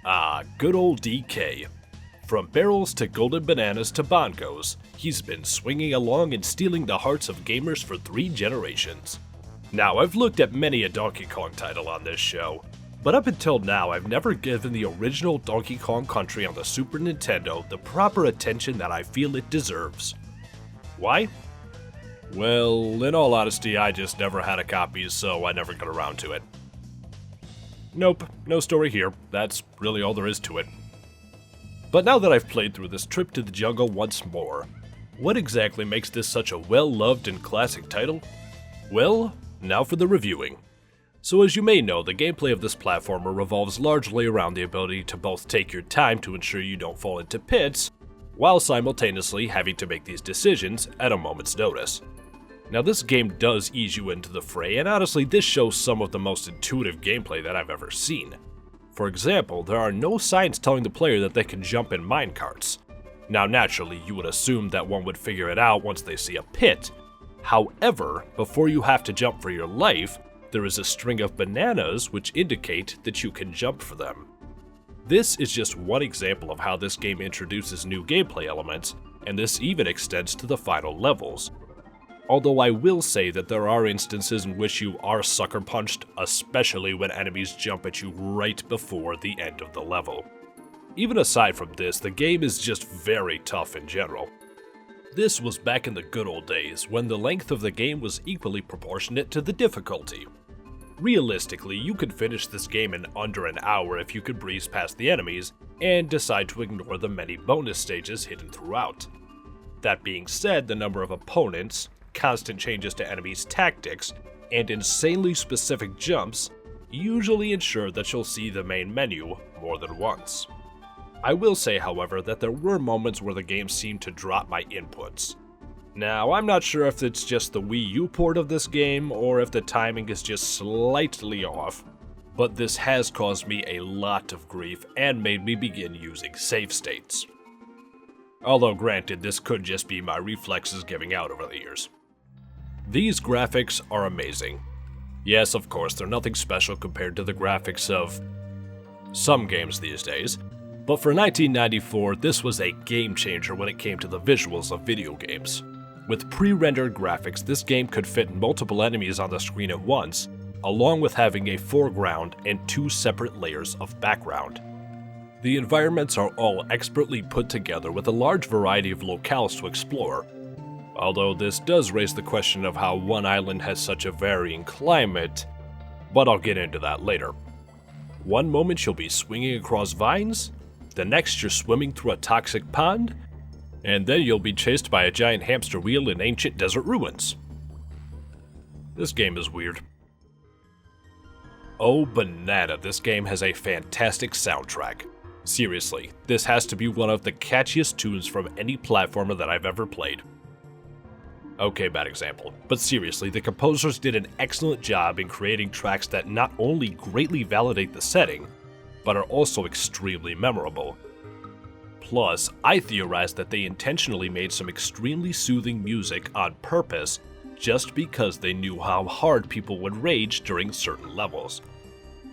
Ah, good old DK. From barrels to golden bananas to bongos, he's been swinging along and stealing the hearts of gamers for 3 generations. Now, I've looked at many a Donkey Kong title on this show, but up until now I've never given the original Donkey Kong Country on the Super Nintendo the proper attention that I feel it deserves. Why? Well, in all honesty, I just never had a copy, so I never got around to it. Nope, no story here. That's really all there is to it. But now that I've played through this trip to the jungle once more, what exactly makes this such a well-loved and classic title? Well, now for the reviewing. So as you may know, the gameplay of this platformer revolves largely around the ability to both take your time to ensure you don't fall into pits, while simultaneously having to make these decisions at a moment's notice. Now this game does ease you into the fray, and honestly this shows some of the most intuitive gameplay that I've ever seen. For example, there are no signs telling the player that they can jump in minecarts. Now naturally you would assume that one would figure it out once they see a pit. However, before you have to jump for your life, there is a string of bananas which indicate that you can jump for them. This is just one example of how this game introduces new gameplay elements, and this even extends to the final levels. Although I will say that there are instances in which you are sucker punched, especially when enemies jump at you right before the end of the level. Even aside from this, the game is just very tough in general. This was back in the good old days, when the length of the game was equally proportionate to the difficulty. Realistically, you could finish this game in under an hour if you could breeze past the enemies, and decide to ignore the many bonus stages hidden throughout. That being said, the number of opponents, constant changes to enemies' tactics, and insanely specific jumps usually ensure that you'll see the main menu more than once. I will say, however, that there were moments where the game seemed to drop my inputs. Now, I'm not sure if it's just the Wii U port of this game, or if the timing is just slightly off, but this has caused me a lot of grief and made me begin using save states. Although granted, this could just be my reflexes giving out over the years. These graphics are amazing. Yes, of course, they're nothing special compared to the graphics of some games these days, but for 1994, this was a game changer when it came to the visuals of video games. With pre-rendered graphics, this game could fit multiple enemies on the screen at once, along with having a foreground and 2 separate layers of background. The environments are all expertly put together with a large variety of locales to explore, although this does raise the question of how one island has such a varying climate, but I'll get into that later. One moment you'll be swinging across vines, the next you're swimming through a toxic pond, and then you'll be chased by a giant hamster wheel in ancient desert ruins. This game is weird. Oh banana, this game has a fantastic soundtrack. Seriously, this has to be one of the catchiest tunes from any platformer that I've ever played. Okay, bad example, but seriously, the composers did an excellent job in creating tracks that not only greatly validate the setting, but are also extremely memorable. Plus, I theorized that they intentionally made some extremely soothing music on purpose just because they knew how hard people would rage during certain levels.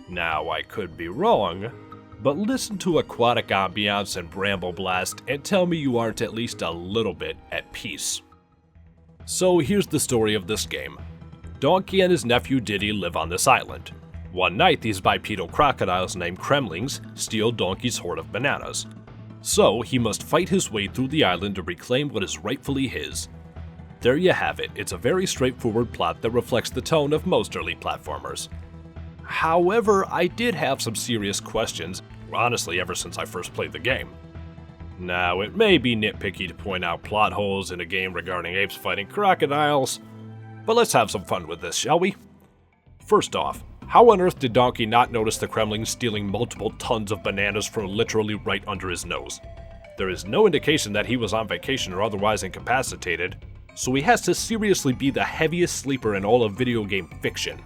Now, I could be wrong, but listen to aquatic ambiance and Bramble Blast and tell me you aren't at least a little bit at peace. So here's the story of this game. Donkey and his nephew Diddy live on this island. One night, these bipedal crocodiles named Kremlings steal Donkey's hoard of bananas. So he must fight his way through the island to reclaim what is rightfully his. There you have it. It's a very straightforward plot that reflects the tone of most early platformers. However, I did have some serious questions, honestly ever since I first played the game. Now, it may be nitpicky to point out plot holes in a game regarding apes fighting crocodiles, but let's have some fun with this, shall we? First off, how on earth did Donkey not notice the Kremlings stealing multiple tons of bananas from literally right under his nose? There is no indication that he was on vacation or otherwise incapacitated, so he has to seriously be the heaviest sleeper in all of video game fiction.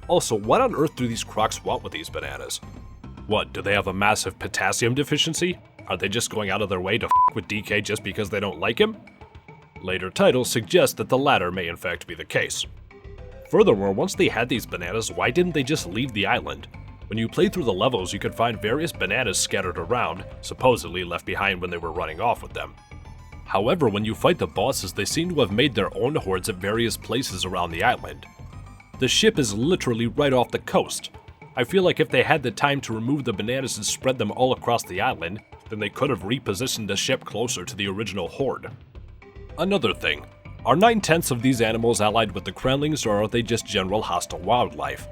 Also, what on earth do these crocs want with these bananas? What, do they have a massive potassium deficiency? Are they just going out of their way to f with DK just because they don't like him? Later titles suggest that the latter may in fact be the case. Furthermore, once they had these bananas, why didn't they just leave the island? When you play through the levels, you could find various bananas scattered around, supposedly left behind when they were running off with them. However, when you fight the bosses, they seem to have made their own hordes at various places around the island. The ship is literally right off the coast. I feel like if they had the time to remove the bananas and spread them all across the island, then they could have repositioned the ship closer to the original horde. Another thing, are 9/10 of these animals allied with the Kremlings, or are they just general hostile wildlife?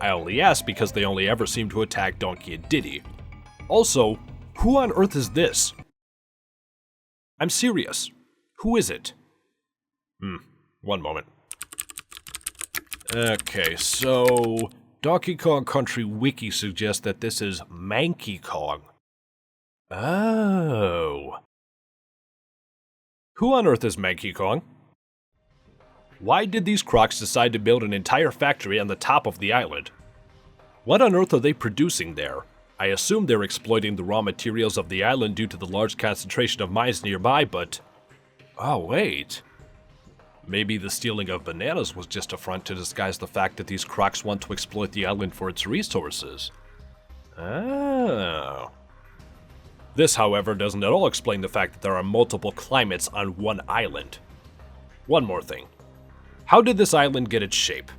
I only ask because they only ever seem to attack Donkey and Diddy. Also, who on earth is this? I'm serious. Who is it? One moment. Okay, so Donkey Kong Country Wiki suggests that this is Manky Kong. Oh. Who on earth is Manky Kong? Why did these crocs decide to build an entire factory on the top of the island? What on earth are they producing there? I assume they're exploiting the raw materials of the island due to the large concentration of mines nearby, but... Oh, wait. Maybe the stealing of bananas was just a front to disguise the fact that these crocs want to exploit the island for its resources. Oh. This, however, doesn't at all explain the fact that there are multiple climates on one island. One more thing. How did this island get its shape?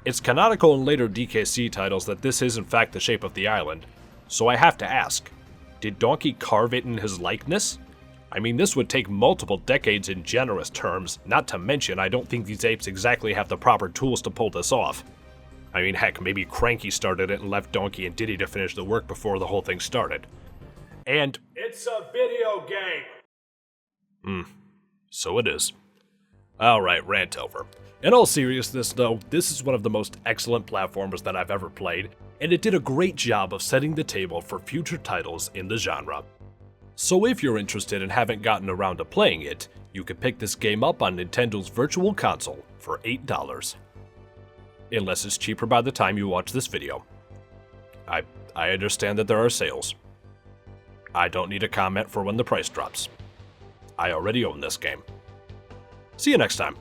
It's canonical in later DKC titles that this is in fact the shape of the island, so I have to ask, did Donkey carve it in his likeness? I mean, this would take multiple decades in generous terms, not to mention I don't think these apes exactly have the proper tools to pull this off. I mean, heck, maybe Cranky started it and left Donkey and Diddy to finish the work before the whole thing started. And it's a video game! So it is. Alright, rant over. In all seriousness though, this is one of the most excellent platformers that I've ever played, and it did a great job of setting the table for future titles in the genre. So if you're interested and haven't gotten around to playing it, you can pick this game up on Nintendo's Virtual Console for $8. Unless it's cheaper by the time you watch this video. I understand that there are sales. I don't need a comment for when the price drops. I already own this game. See you next time.